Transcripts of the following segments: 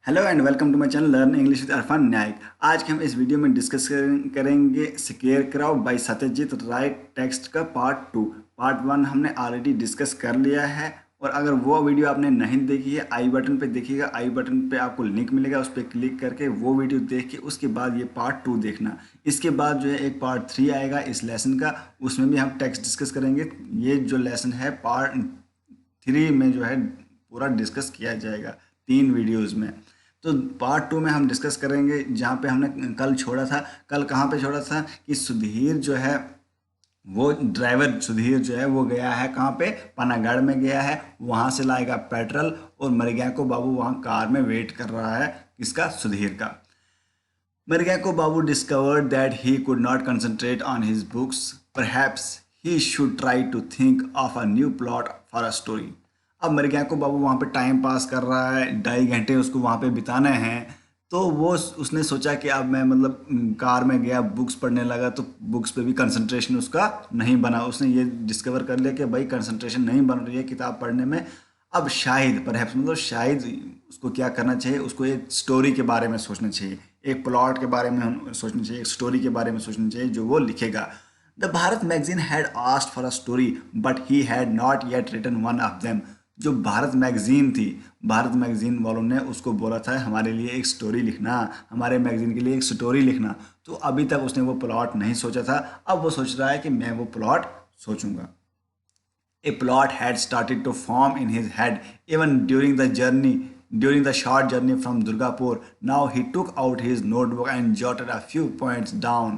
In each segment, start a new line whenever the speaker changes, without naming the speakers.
Hello and welcome to my channel learn English with Arfan Naik. आज के हम इस वीडियो में डिस्कस करेंगे scarecrow by Satyajit Ray text का पार्ट 1 हमने ऑलरेडी डिस्कस कर लिया है। और अगर वो वीडियो आपने नहीं देखी है, आई बटन पे देखिएगा, आई बटन पे आपको लिंक मिलेगा, उस पर क्लिक करके वो वीडियो देख के उसके बाद ये पार्ट 2 देखना। इसके बाद जो है एक पार्ट 3 आएगा इस लेसन का, उसमें भी हम टेक्स्ट डिस्कस करेंगे। ये जो लेसन है पार्ट 3 में जो है पूरा डिस्कस किया जाएगा 3 वीडियोज़ में। तो पार्ट 2 में हम डिस्कस करेंगे जहाँ पे हमने कल छोड़ा था। कल कहाँ पे छोड़ा था कि सुधीर जो है, वो ड्राइवर सुधीर जो है वो गया है कहाँ पे, पनागढ़ में गया है। वहाँ से लाएगा पेट्रोल और मरिग्याको बाबू वहाँ कार में वेट कर रहा है, किसका, सुधीर का। मरिग्याको Babu discovered that he could not concentrate on his books, perhaps he should try to think of a new plot for a story. अब मरिग्याको बाबू वहाँ पे टाइम पास कर रहा है, 2.5 घंटे उसको वहाँ पे बिताने हैं। तो वो उसने सोचा कि अब मैं कार में गया, बुक्स पढ़ने लगा, तो बुक्स पे भी कंसंट्रेशन उसका नहीं बना। उसने ये डिस्कवर कर लिया कि भाई कंसंट्रेशन नहीं बन रही है किताब पढ़ने में। अब शायद परहैप्स शायद उसको क्या करना चाहिए, उसको एक स्टोरी के बारे में सोचना चाहिए, एक प्लॉट के बारे में सोचना चाहिए, एक स्टोरी के बारे में सोचना चाहिए जो वो लिखेगा। The Bharat magazine had asked for a story but he had not yet written one of them. जो भारत मैगजीन थी, भारत मैगजीन वालों ने उसको बोला था हमारे लिए एक स्टोरी लिखना, हमारे मैगजीन के लिए एक स्टोरी लिखना। तो अभी तक उसने वो प्लॉट नहीं सोचा था। अब वो सोच रहा है कि मैं वो प्लॉट सोचूंगा। A plot had started to form in his head even during the short journey from Durgapur. Now he took out his notebook and jotted a few points down.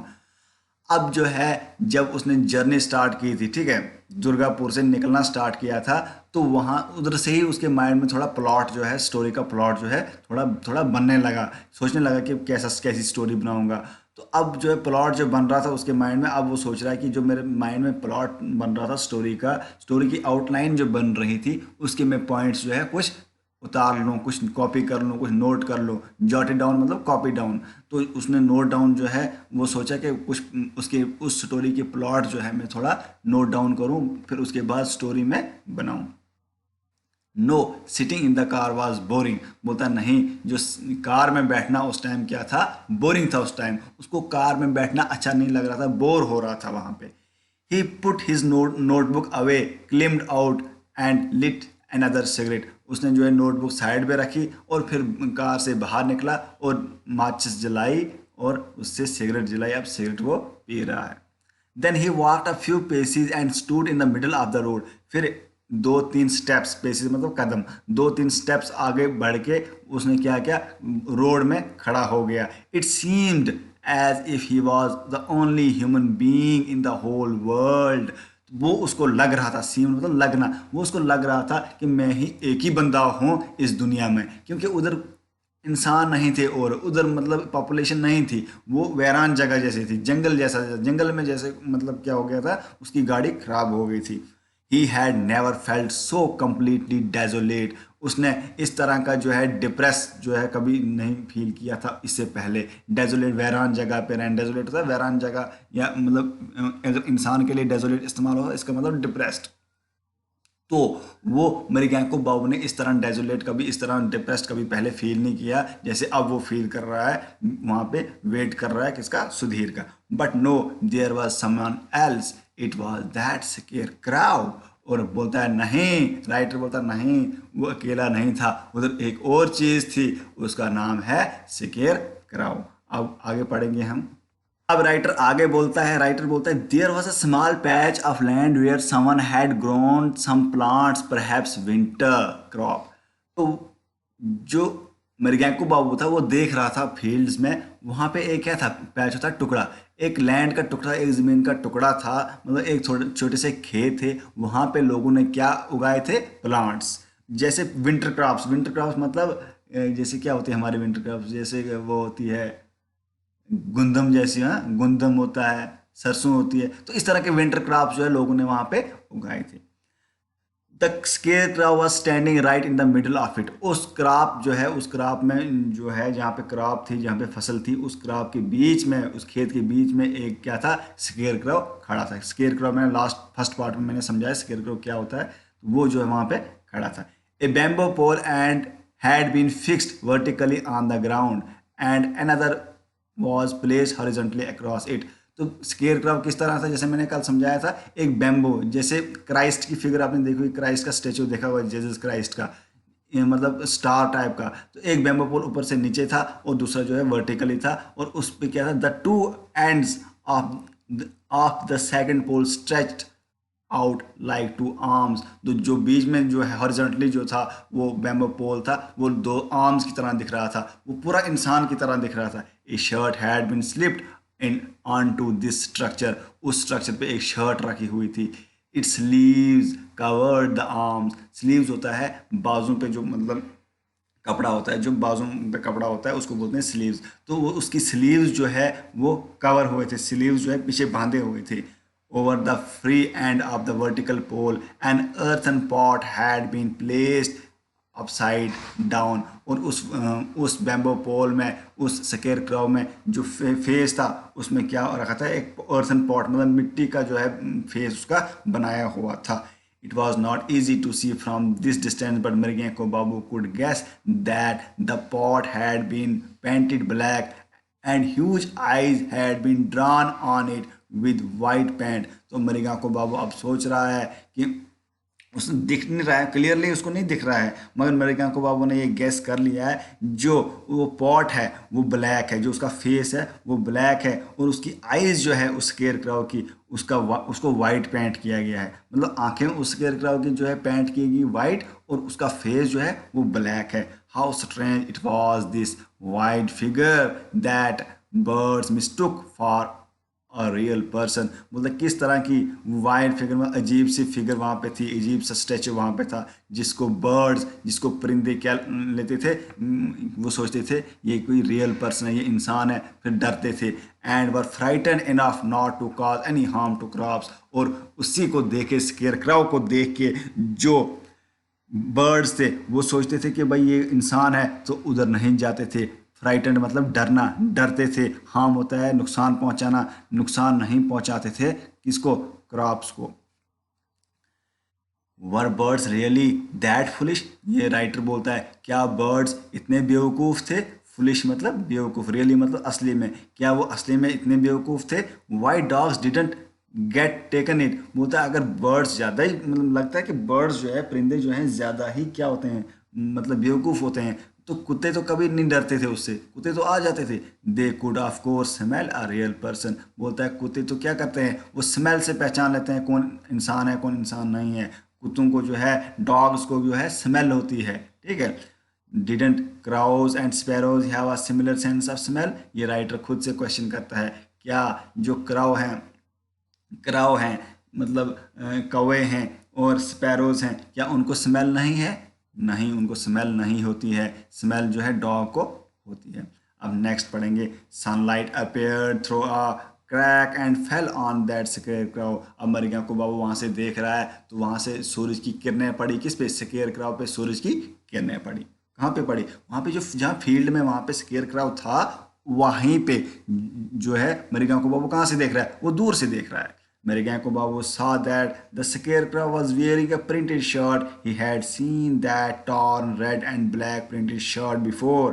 अब जो है, जब उसने जर्नी स्टार्ट की थी, ठीक है, दुर्गापुर से निकलना स्टार्ट किया था, तो वहाँ उधर से ही उसके माइंड में थोड़ा प्लॉट जो है, स्टोरी का प्लॉट जो है थोड़ा थोड़ा बनने लगा। सोचने लगा कि कैसी स्टोरी बनाऊंगा। तो अब जो है प्लॉट जो बन रहा था उसके माइंड में, अब वो सोच रहा है कि जो मेरे माइंड में प्लॉट बन रहा था स्टोरी का, स्टोरी की आउटलाइन जो बन रही थी, उसके मैं पॉइंट्स जो है कुछ उतार लूँ, कुछ कॉपी कर लूँ, कुछ नोट कर लूँ। जॉटेड डाउन मतलब कॉपी डाउन। तो उसने नोट डाउन जो है वो सोचा कि कुछ उसके उस स्टोरी के प्लॉट जो है मैं थोड़ा नोट डाउन करूँ, फिर उसके बाद स्टोरी में बनाऊँ। No sitting in the car was boring. बोलता नहीं, जो कार में बैठना उस टाइम क्या था, बोरिंग था। उस टाइम उसको कार में बैठना अच्छा नहीं लग रहा था, बोर हो रहा था वहाँ पे। He put his notebook away, climbed out and lit another cigarette. उसने जो है नोटबुक साइड पे रखी और फिर कार से बाहर निकला और माचिस जलाई और उससे सिगरेट जलाई। अब सिगरेट वो पी रहा है। Then he walked a few paces and stood in the middle of the road. फिर 2-3 स्टेप्स, पेसेस मतलब कदम, 2-3 स्टेप्स आगे बढ़ के उसने क्या किया, रोड में खड़ा हो गया। It seemed as if he was the only human being in the whole world. वो उसको लग रहा था, सीम मतलब लगना, वो उसको लग रहा था कि मैं ही एक ही बंदा हूँ इस दुनिया में। क्योंकि उधर इंसान नहीं थे और उधर पॉपुलेशन नहीं थी, वो वैरान जगह जैसी थी, जंगल जैसा, जंगल में जैसे क्या हो गया था, उसकी गाड़ी खराब हो गई थी। He had never felt so completely desolate. उसने इस तरह का जो है डिप्रेस जो है कभी नहीं फील किया था इससे पहले। डेजोलेट वैरान जगह पे रहना, डेजोलेट होता है वैरान जगह, या अगर इंसान के लिए डेजोलेट इस्तेमाल होगा इसका मतलब डिप्रेस्ड। तो वो मरिग्याको बाबू ने इस तरह डेजोलेट कभी, इस तरह डिप्रेस्ड कभी पहले फील नहीं किया जैसे अब वो फील कर रहा है। वहाँ पे वेट कर रहा है किसका, सुधीर का। But no, there was someone else, it was that scarecrow. और बोलता है नहीं, राइटर बोलता नहीं, वो अकेला नहीं था, उधर एक और चीज़ थी, उसका नाम है स्केयर क्राउ। अब आगे पढ़ेंगे हम। अब राइटर बोलता है there was a small patch of land where someone had grown some plants perhaps winter crop. तो जो मरिग्याको बाबू था वो देख रहा था फील्ड्स में, वहाँ पे एक क्या था, पैच होता है टुकड़ा, एक लैंड का टुकड़ा, एक ज़मीन का टुकड़ा था, मतलब एक छोटे से खेत थे। वहाँ पे लोगों ने क्या उगाए थे, प्लांट्स। जैसे विंटर क्रॉप्स, विंटर क्रॉप्स मतलब जैसे क्या होती है हमारे विंटर क्रॉप्स, जैसे वो होती है गुंदम जैसी, हाँ गुंदम होता है, सरसों होती है। तो इस तरह के विंटर क्रॉप्स जो है लोगों ने वहां पे उगाए थे। The square crop was standing right in the middle of it. उस क्रॉप जो है, उस क्रॉप में जो है, जहाँ पे क्रॉप थी, जहाँ पे फसल थी, उस क्रॉप के बीच में, उस खेत के बीच में एक क्या था, स्केयर क्रॉप खड़ा था। स्केयर क्रॉप मैंने फर्स्ट पार्ट में मैंने समझाया स्केयर क्रॉप क्या होता है। तो वो जो है वहाँ पे खड़ा था। A bamboo pole and had been fixed vertically on the ground and another was placed horizontally across it। तो स्केयर क्राउ किस तरह था, जैसे मैंने कल समझाया था, एक बैम्बो, जैसे क्राइस्ट की फिगर आपने देखी हुई, क्राइस्ट का स्टेचू देखा हुआ जीसस क्राइस्ट का, ये मतलब स्टार टाइप का, तो एक बैम्बो पोल ऊपर से नीचे था और दूसरा जो है वर्टिकली था, और उस पे क्या था, the two ends of the second pole stretched out like two arms. तो जो बीच में जो है हॉरिजॉन्टली जो था वो बैम्बो पोल था, वो दो आर्म्स की तरह दिख रहा था, वो पूरा इंसान की तरह दिख रहा था। A shirt had been slipped in on to this structure, उस स्ट्रक्चर पे एक शर्ट रखी हुई थी। Its sleeves covered the arms, sleeves होता है बाजू पे जो मतलब कपड़ा होता है, जो बाजू पे कपड़ा होता है उसको बोलते हैं स्लीव्स। तो वो उसकी स्लीव्स जो है वो कवर हुए थे, स्लीव्स जो है पीछे बांधे हुए थे। Over the free end of the vertical pole an earthen pot had been placed upside down, और उस बैम्बो पोल में, उस स्केयर क्राउ में जो फेस था उसमें क्या रखा था, एक earthen pot मतलब मिट्टी का जो है फेस उसका बनाया हुआ था। It was not easy to see from this distance, but Mriganko Babu could guess that the pot had been painted black and huge eyes had been drawn on it with white paint। तो मृगांको बाबू अब सोच रहा है कि उसने दिख नहीं रहा है क्लियरली, उसको नहीं दिख रहा है, मगर मृगांको बाबू ने ये गैस कर लिया है जो वो पॉट है वो ब्लैक है, जो उसका फेस है वो ब्लैक है, और उसकी आईज जो है उस स्केयर क्राउ की उसको वाइट पेंट किया गया है, मतलब आंखें उस स्केयर क्राउ की जो है पेंट की गई वाइट, और उसका फेस जो है वो ब्लैक है। How strange it was this white figure that birds mistook for a real person, मतलब किस तरह की वाइट फिगर में अजीब सी फिगर वहाँ पे थी, अजीब सा स्टैचू वहाँ पे था, जिसको परिंदे क्या लेते थे, वो सोचते थे ये कोई रियल पर्सन है, ये इंसान है, फिर डरते थे। And were frighten enough not to cause any harm to crops, और उसी को देख के, स्केयर क्राउ को देख के जो बर्ड्स थे वो सोचते थे कि भाई ये इंसान है, तो उधर नहीं जाते थे। फ्राइटेंड मतलब डरना, डरते थे, हार्म होता है नुकसान पहुंचाना, नुकसान नहीं पहुंचाते थे किसको, क्रॉप्स को। वर बर्ड्स रियली दैट फुलिश, ये राइटर बोलता है क्या बर्ड्स इतने बेवकूफ़ थे, फुलिश मतलब बेवकूफ़, रियली मतलब असली में, क्या वो असली में इतने बेवकूफ़ थे। Why dogs didn't get taken it, बोलता है अगर बर्ड्स ज़्यादा ही, मतलब लगता है कि बर्ड्स जो है, परिंदे जो हैं ज़्यादा ही क्या होते हैं, मतलब बेवकूफ़ होते हैं, तो कुत्ते तो कभी नहीं डरते थे उससे, कुत्ते तो आ जाते थे। They could of course smell a real person, बोलता है कुत्ते तो क्या करते हैं, वो स्मेल से पहचान लेते हैं कौन इंसान है कौन इंसान नहीं है। कुत्तों को जो है, डॉग्स को जो है स्मेल होती है, ठीक है। Didn't Krause and sparrows have a similar sense of smell, ये राइटर खुद से क्वेश्चन करता है क्या जो क्राउ हैं मतलब कौवे हैं और स्पैरोज हैं, क्या उनको स्मेल नहीं है, नहीं उनको स्मेल नहीं होती है, स्मेल जो है डॉग को होती है। अब नेक्स्ट पढ़ेंगे, sunlight appeared through a crack and fell on that scarecrow. अब मृगांको बाबू वहाँ से देख रहा है तो वहाँ से सूरज की किरणें पड़ी, किस पे, स्केयर क्राउ पे सूरज की किरणें पड़ी। कहाँ पे पड़ी, वहाँ पे जो जहाँ फील्ड में वहाँ पे स्केयर क्राउ था वहीं पे जो है मृगांको बाबू कहाँ से देख रहा है, वो दूर से देख रहा है। Mariganko Babu saw that the scarecrow was wearing a printed shirt. He had seen that torn red and black printed shirt before.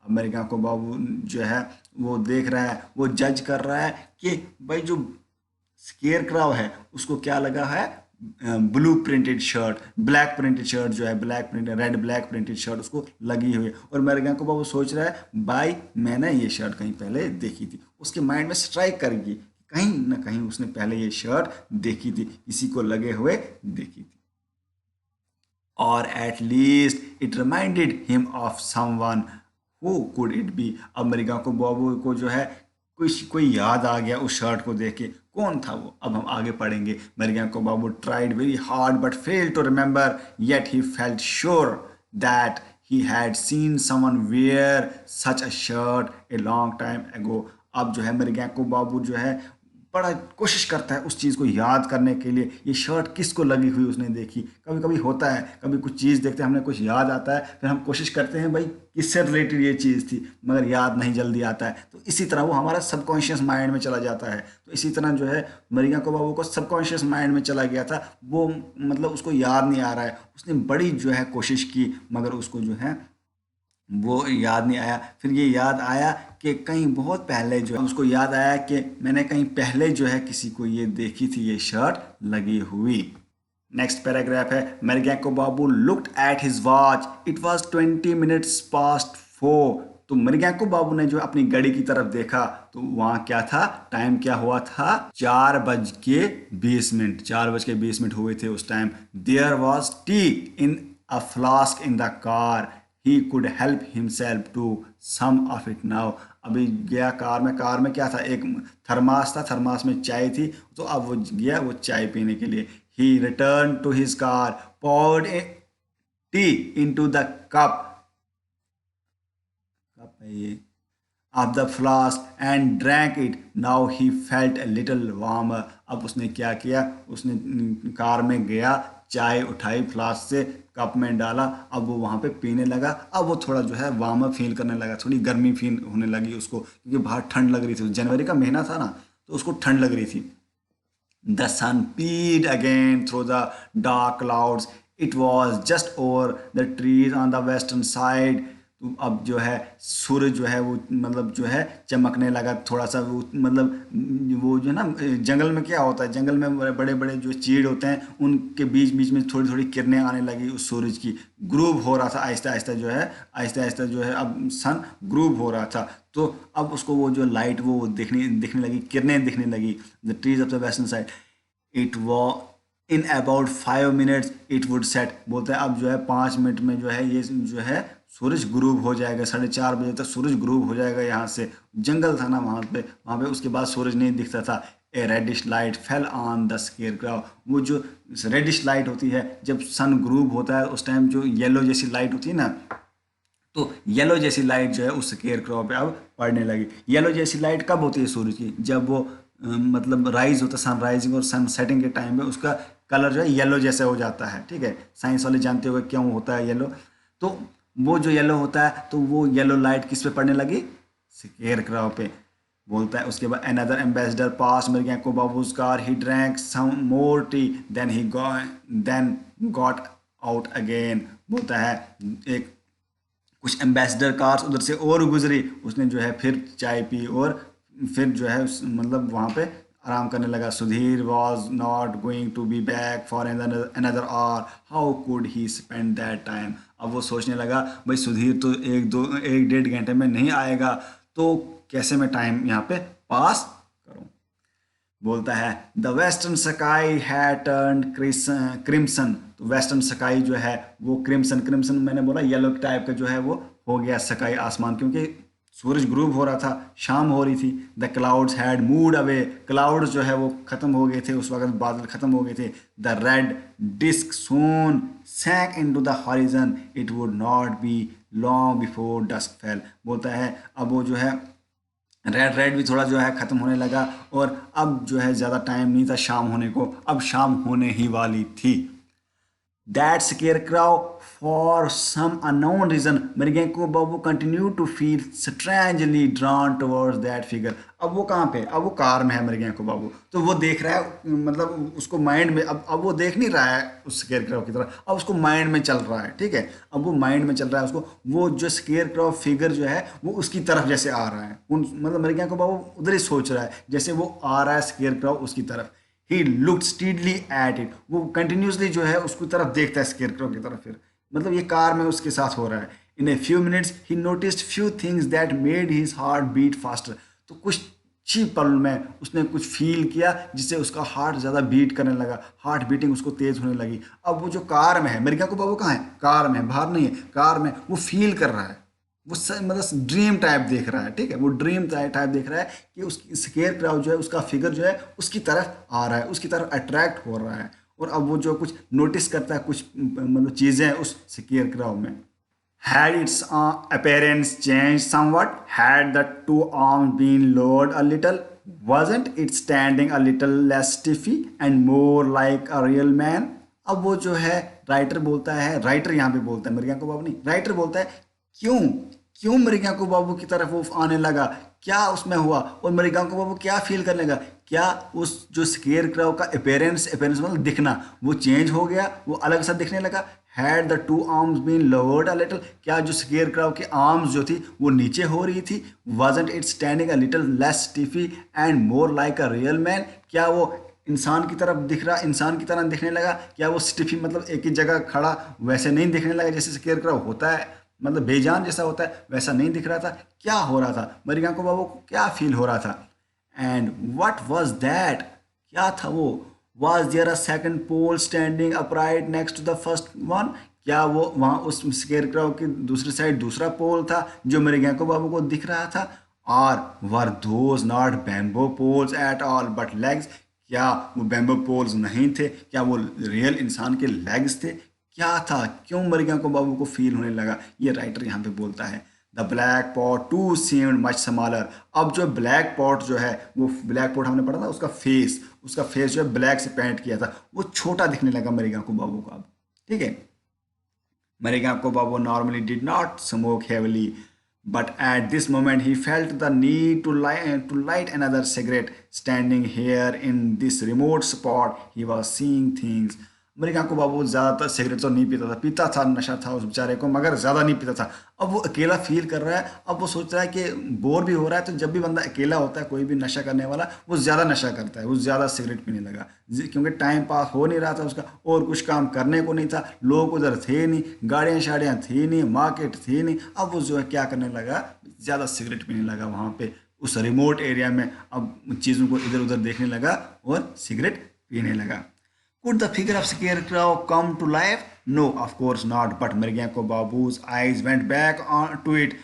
अब Mariganko Babu जो है वो देख रहा है, वो जज कर रहा है कि भाई जो स्केयर क्राउ है उसको क्या लगा है, blue printed shirt, black printed shirt जो है, black printed red black printed shirt उसको लगी हुई है। और मृगांको बाबू सोच रहा है भाई मैंने ये शर्ट कहीं पहले देखी थी, उसके माइंड में स्ट्राइक करेगी, कहीं ना कहीं उसने पहले ये शर्ट देखी थी, किसी को लगे हुए देखी थी। और at least it reminded him of someone, who could it be. अब मृगांको बाबू को जो है कोई याद आ गया उस शर्ट को देख के, कौन था वो, अब हम आगे पढ़ेंगे। Mriganko babu tried very hard but fail to remember, yet he felt sure that he had seen someone wear such a shirt a long time ago। अब जो है मृगांको बाबू जो है बड़ा कोशिश करता है उस चीज़ को याद करने के लिए, ये शर्ट किसको लगी हुई उसने देखी। कभी कभी होता है, कभी कुछ चीज़ देखते हैं हमें कुछ याद आता है, फिर हम कोशिश करते हैं भाई किससे रिलेटेड ये चीज़ थी, मगर याद नहीं जल्दी आता है। तो इसी तरह वो हमारा सबकॉन्शियस माइंड में चला जाता है। तो इसी तरह जो है मृगांको बाबू को सबकॉन्शियस माइंड में चला गया था, वो मतलब उसको याद नहीं आ रहा है। उसने बड़ी जो है कोशिश की मगर उसको जो है वो याद नहीं आया। फिर ये याद आया कि कहीं बहुत पहले जो है उसको याद आया कि मैंने कहीं पहले जो है किसी को ये देखी थी ये शर्ट लगी हुई। नेक्स्ट पैराग्राफ है, Mriganko babu looked at his watch, it was 20 minutes past 4। तो मरियको बाबू ने जो अपनी घड़ी की तरफ देखा तो वहाँ क्या था, टाइम क्या हुआ था, 4:20। 4:20 हुए थे उस time. There was tea in a flask in the car, he could help himself to some of it now. अभी गया कार में क्या था, एक थर्मास था, थर्मास में चाय थी, तो अब वो गया वो चाय पीने के लिए। He return to his car, poured tea into the cup, cup है ये, of the flask and drank it. Now he felt a little warmer. अब उसने क्या किया, उसने कार में गया, चाय उठाई फ्लास्क से, कप में डाला, अब वो वहाँ पे पीने लगा। अब वो थोड़ा जो है वार्मर फील करने लगा, थोड़ी गर्मी फील होने लगी उसको, क्योंकि बाहर ठंड लग रही थी, जनवरी का महीना था ना, तो उसको ठंड लग रही थी। The sun peeped again through the dark clouds. It was just over the trees on the western side. तो अब जो है सूरज जो है वो मतलब जो है चमकने लगा थोड़ा सा, वो मतलब वो जो है ना, जंगल में क्या होता है, जंगल में बड़े बड़े जो चीड़ होते हैं उनके बीच बीच में थोड़ी थोड़ी किरणें आने लगी उस सूरज की। ग्रूव हो रहा था आहिस्ता आहिस्ता जो है, आहिस्ता आहिस्ता जो है अब सन ग्रूव हो रहा था। तो अब उसको वो जो लाइट वो दिखने लगी, किरणें दिखने लगी, the trees of the western side. It वो in about 5 minutes it would set. बोलते हैं अब जो है 5 मिनट में जो है ये जो है सूरज ग्रूब हो जाएगा, 4:30 बजे तक सूरज ग्रूब हो जाएगा यहाँ से। जंगल था ना वहाँ पे उसके बाद सूरज नहीं दिखता था। A reddish light fell on the scarecrow. वो जो रेडिश लाइट होती है जब सन ग्रूब होता है उस टाइम, जो येलो जैसी लाइट होती है ना, तो येलो जैसी लाइट जो है उस स्केयर क्रॉप पे अब पड़ने लगी। येलो जैसी लाइट कब होती है सूरज की, जब वो मतलब राइज होता है, सन राइजिंग और सन सेटिंग के टाइम पे उसका कलर जो है येलो जैसे हो जाता है। ठीक है, साइंस वाले जानते हो क्यों होता है येलो। तो वो जो येलो होता है, तो वो येलो लाइट किस पे पड़ने लगी, स्केयर क्रॉप पे। बोलता है उसके बाद another Ambassador pass Mriganko babu's car, he drank some more tea then got out again. बोलता है एक कुछ एम्बेसडर कार्स उधर से और गुजरी, उसने जो है फिर चाय पी और फिर जो है मतलब वहाँ पे आराम करने लगा। Sudhir was not going to be back for another hour, how could he spend that time. अब वो सोचने लगा भाई सुधीर तो 1-1.5 घंटे में नहीं आएगा, तो कैसे मैं टाइम यहाँ पे पास करूँ। बोलता है द वेस्टर्न स्काई है टर्न क्रिम्सन। तो वेस्टर्न स्काई जो है वो क्रिम्सन, क्रिम्सन मैंने बोला येलो टाइप का जो है वो हो गया स्काई, आसमान, क्योंकि सूरज ग्रूब हो रहा था, शाम हो रही थी। The clouds had mood away, clouds जो है वो खत्म हो गए थे उस वक्त, बादल खत्म हो गए थे। The red disk soon sank into the horizon, it would not be long before dusk fell. बोलता है अब वो जो है रेड रेड भी थोड़ा जो है ख़त्म होने लगा, और अब जो है ज़्यादा टाइम नहीं था शाम होने को, अब शाम होने ही वाली थी। That scarecrow, for some unknown reason, Merigenko Babu continued to feel strangely drawn towards that figure. अब वो कहाँ पे, अब वो कार में है मरियको बाबू, तो वो देख रहा है, मतलब उसको माइंड में, अब वो देख नहीं रहा है उस स्केयर की तरफ, अब उसको माइंड में चल रहा है। ठीक है, अब वो माइंड में चल रहा है उसको, वो जो स्केयर फिगर जो है वो उसकी तरफ जैसे आ रहा है, उन मतलब मरियको बाबू उधर ही सोच रहा है जैसे वो आ रहा है स्केयर उसकी तरफ। He looked steadily at it, वो कंटिन्यूसली जो है उसकी तरफ देखता है स्केयरक्रो की तरफ। फिर मतलब ये कार में उसके साथ हो रहा है। In a few minutes he noticed few things that made his heart beat faster. तो कुछ ही पल में उसने कुछ फील किया जिससे उसका हार्ट ज़्यादा बीट करने लगा, हार्ट बीटिंग उसको तेज़ होने लगी। अब वो जो कार में है, मरियको बाबू कहाँ है, कार में, बाहर नहीं है, कार में वो फील कर रहा है, वो मतलब ड्रीम टाइप देख रहा है। ठीक है, वो ड्रीम टाइप देख रहा है कि उसकी स्केयर क्राउ जो है उसका फिगर जो है उसकी तरफ आ रहा है, उसकी तरफ अट्रैक्ट हो रहा है। और अब वो जो कुछ नोटिस करता है, कुछ मतलब चीज़ें हैं उस स्केयर क्राउ में। Had its appearance changed somewhat? Had the two arms been lowered a little? Wasn't it standing a little less stiffy and more like a real man? अब वो जो है राइटर बोलता है, राइटर यहाँ पे बोलता है, मरियको बाबू नहीं, राइटर बोलता है क्यों क्यों मरियको बाबू की तरफ वो आने लगा, क्या उसमें हुआ, और मरियको बाबू क्या फील करने लगा, क्या उस जो स्केयर क्राउ का अपेरेंस मतलब दिखना वो चेंज हो गया, वो अलग सा दिखने लगा। Had the two arms been lowered a little, क्या जो स्केयर क्राउ की आर्म्स जो थी वो नीचे हो रही थी? Wasn't it standing a little less stiffy and more like a real man, क्या वो इंसान की तरफ दिख रहा, इंसान की तरह दिखने लगा? क्या वो स्टिफी मतलब एक ही जगह खड़ा वैसे नहीं दिखने लगा जैसे स्केयर क्राउ होता है, मतलब बेजान जैसा होता है वैसा नहीं दिख रहा था? क्या हो रहा था मरियंको बाबू को, क्या फील हो रहा था? एंड व्हाट वाज दैट, क्या था वो? Was there a second pole standing upright next to the first one, क्या वो वहाँ उस स्केयर क्राउ की दूसरी साइड दूसरा पोल था जो मेरे गैंको बाबू को दिख रहा था? और were those not bamboo poles at all but legs, क्या वो बैम्बो पोल्स नहीं थे, क्या वो रियल इंसान के लेग्स थे? क्या था, क्यों मर गया को बाबू को फील होने लगा? ये राइटर यहाँ पे बोलता है the black pot too seemed much smaller. अब जो ब्लैक पॉट जो है, वो ब्लैक पॉट हमने पढ़ा था, उसका फेस जो है ब्लैक से पेंट किया था, वो छोटा दिखने लगा मरिगा को बाबू का अब। ठीक है, Mriganko babu normally did not smoke heavily, but at this moment he felt the need to light another cigarette. Standing here in this remote spot he was seeing things. America को बाबू ज़्यादातर सिगरेट तो नहीं पीता था, नशा था उस बेचारे को, मगर ज़्यादा नहीं पीता था। अब वो अकेला फील कर रहा है, अब वो सोच रहा है कि बोर भी हो रहा है, तो जब भी बंदा अकेला होता है कोई भी नशा करने वाला, वो ज़्यादा नशा करता है, वो ज़्यादा सिगरेट पीने लगा, क्योंकि टाइम पास हो नहीं रहा था उसका, और कुछ काम करने को नहीं था, लोग उधर थे नहीं, गाड़ियाँ शाड़ियाँ थी नहीं, मार्केट थी नहीं। अब वो जो है क्या करने लगा, ज़्यादा सिगरेट पीने लगा वहाँ पे उस रिमोट एरिया में। अब चीज़ों को इधर उधर देखने लगा और सिगरेट पीने लगा। Could the figure of Scarecrow come to life? No, of course not. But Mriganko Babu's eyes went back on to it.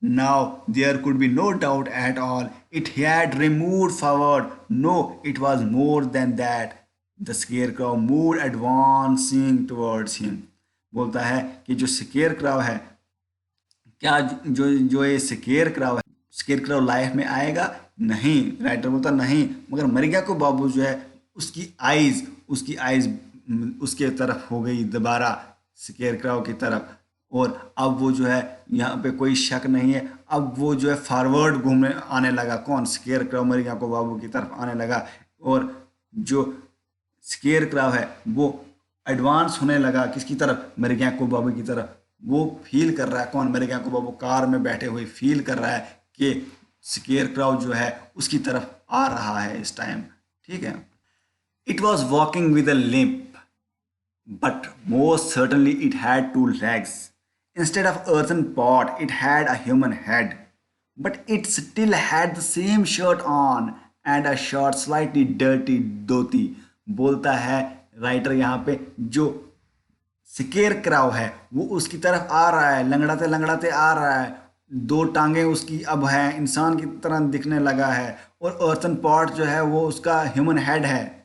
Now there could be no doubt at all. It had removed forward. No, it was more than that. The Scarecrow moved advancing towards him. बोलता है कि जो square crow है, क्या जो जो ये square crow है, स्केयर क्राउ लाइफ में आएगा? नहीं, राइटर बोलता नहीं, मगर मरिया को बाबू जो है उसकी आइज उसके तरफ हो गई दोबारा स्केयर क्राउ की तरफ, और अब वो जो है यहाँ पे कोई शक नहीं है, अब वो जो है फॉरवर्ड घूमने आने लगा। कौन? स्केयर क्राउ मरिया को बाबू की तरफ आने लगा, और जो स्केयर क्राउ है वो एडवांस होने लगा किसकी तरफ? मरिया को बाबू की तरफ। वो फील कर रहा है, कौन? मरिया को बाबू कार में बैठे हुए फील कर रहा है कि स्केयर क्राउ जो है उसकी तरफ आ रहा है इस टाइम। ठीक है, it was walking with a limp, but most certainly it had two legs. Instead of earthen pot, it had a human head, but it still had the same shirt on and a short, slightly dirty dhoti. बोलता है writer यहाँ पे, जो square crow है वो उसकी तरफ आ रहा है, लंगड़ाते लंगड़ाते आ रहा है, दो टांगे उसकी अब हैं, इंसान की तरह दिखने लगा है, और अर्थन पॉट जो है वो उसका ह्यूमन हेड है।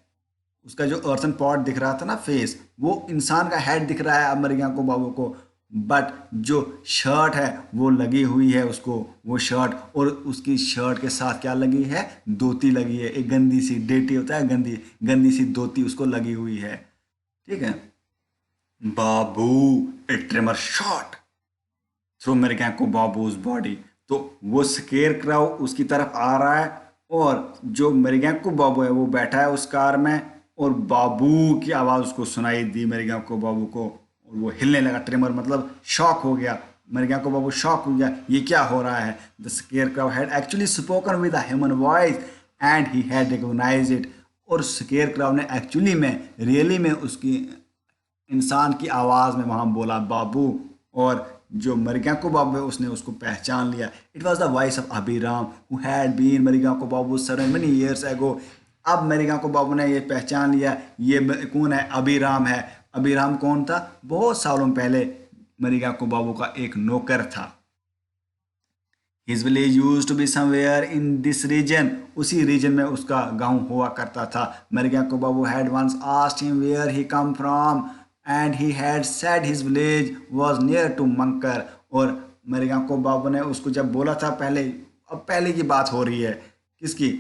उसका जो अर्थन पॉट दिख रहा था ना फेस, वो इंसान का हेड दिख रहा है अब मरिया को बाबू को, बट जो शर्ट है वो लगी हुई है उसको, वो शर्ट, और उसकी शर्ट के साथ क्या लगी है? धोती लगी है, एक गंदी सी, डेटी होता है गंदी गंदी सी धोती उसको लगी हुई है। ठीक है, बाबू ए ट्रेमर शॉट थ्रू मरिया को बाबूज बॉडी। तो वो स्केयर क्राउ उसकी तरफ आ रहा है, और जो मरिया को बाबू है वो बैठा है उस कार में, और बाबू की आवाज़ उसको सुनाई दी मरिया को बाबू को, और वो हिलने लगा। ट्रेमर मतलब शॉक हो गया, मरिया को बाबू शॉक हो गया, ये क्या हो रहा है? The scarecrow had actually spoken with a human voice and he had recognize it. और स्केयर क्राउ ने एक्चुअली में, रियली में उसकी इंसान की आवाज़ में वहाँ बोला बाबू, और जो मरिया को बाबू है उसने उसको पहचान लिया। It was the voice of Abhiram who had been Mriganko babu certain many years ago. अब मरिया को बाबू ने ये पहचान लिया, ये कौन है? अभिराम है। अभिराम कौन था? बहुत सालों पहले मरिया को बाबू का एक नौकर था। His village use to be somewhere in this region, उसी रीजन में उसका गांव हुआ करता था। Mriganko babu had once asked him where he come from and he had said his village was near to Mankar. और मरिया को बाबू ने उसको जब बोला था पहले, अब पहले की बात हो रही है, किसकी?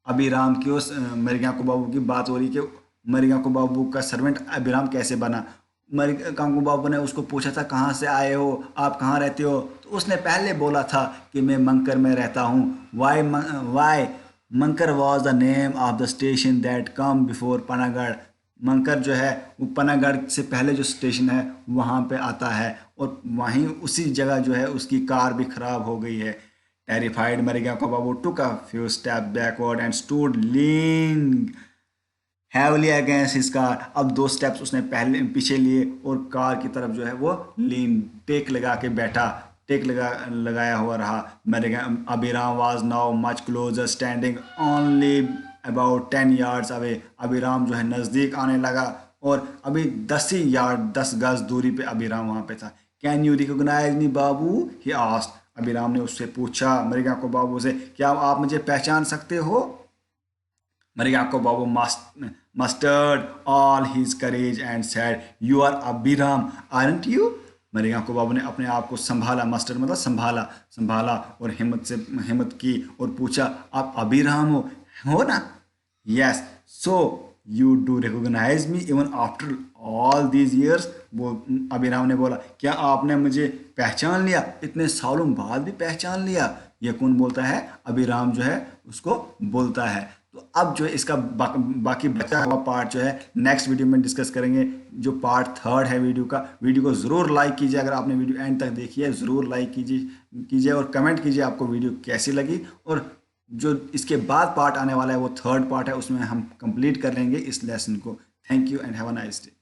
अभिराम की। उस मरिया को बाबू की बात हो रही कि मरिया को बाबू का सर्वेंट अभिराम कैसे बना। मरिया को बाबू ने उसको पूछा था कहाँ से आए हो, आप कहाँ रहते हो? तो उसने पहले बोला था कि मैं मंकर में रहता हूँ। Why Mankar was the name of the station that come before Panagarh. Mankar जो है वो पनागढ़ से पहले जो स्टेशन है वहाँ पे आता है, और वहीं उसी जगह जो है उसकी कार भी खराब हो गई है। Terrified Mriganko babu took a few step backward and stood lean heavily against his car. अब 2 स्टेप्स उसने पहले पीछे लिए और कार की तरफ जो है वो लीन टेक लगा के बैठा, टेक लगाया हुआ रहा। मेरे Abhiram was now much closer standing only about 10 yards away. Abhiram जो है नज़दीक आने लगा और अभी 10 ही यार्ड 10 गज दूरी पे अभिराम वहाँ पे था। Can you recognise me babu, he asked. Abhiram ने उससे पूछा मरिगा को बाबू से, क्या आप मुझे पहचान सकते हो? Mariako Babu mustered all his courage and said, "You are Abhiram, aren't you?" मरियाको बाबू ने अपने आप को संभाला, मस्टर मतलब संभाला, संभाला और हिम्मत की और पूछा, आप अभिराम हो ना? Yes, so you do recognize me even after all these years. वो अभिराम ने बोला, क्या आपने मुझे पहचान लिया, इतने सालों बाद भी पहचान लिया? ये कौन बोलता है? अभिराम जो है उसको बोलता है। तो अब जो है इसका बाकी बचा हुआ पार्ट जो है नेक्स्ट वीडियो में डिस्कस करेंगे, जो पार्ट 3 है वीडियो का। वीडियो को ज़रूर लाइक कीजिए, अगर आपने वीडियो एंड तक देखी है ज़रूर लाइक कीजिए और कमेंट कीजिए आपको वीडियो कैसी लगी। और जो इसके बाद पार्ट आने वाला है वो 3rd पार्ट है, उसमें हम कंप्लीट कर लेंगे इस लेसन को। Thank you and have a nice day.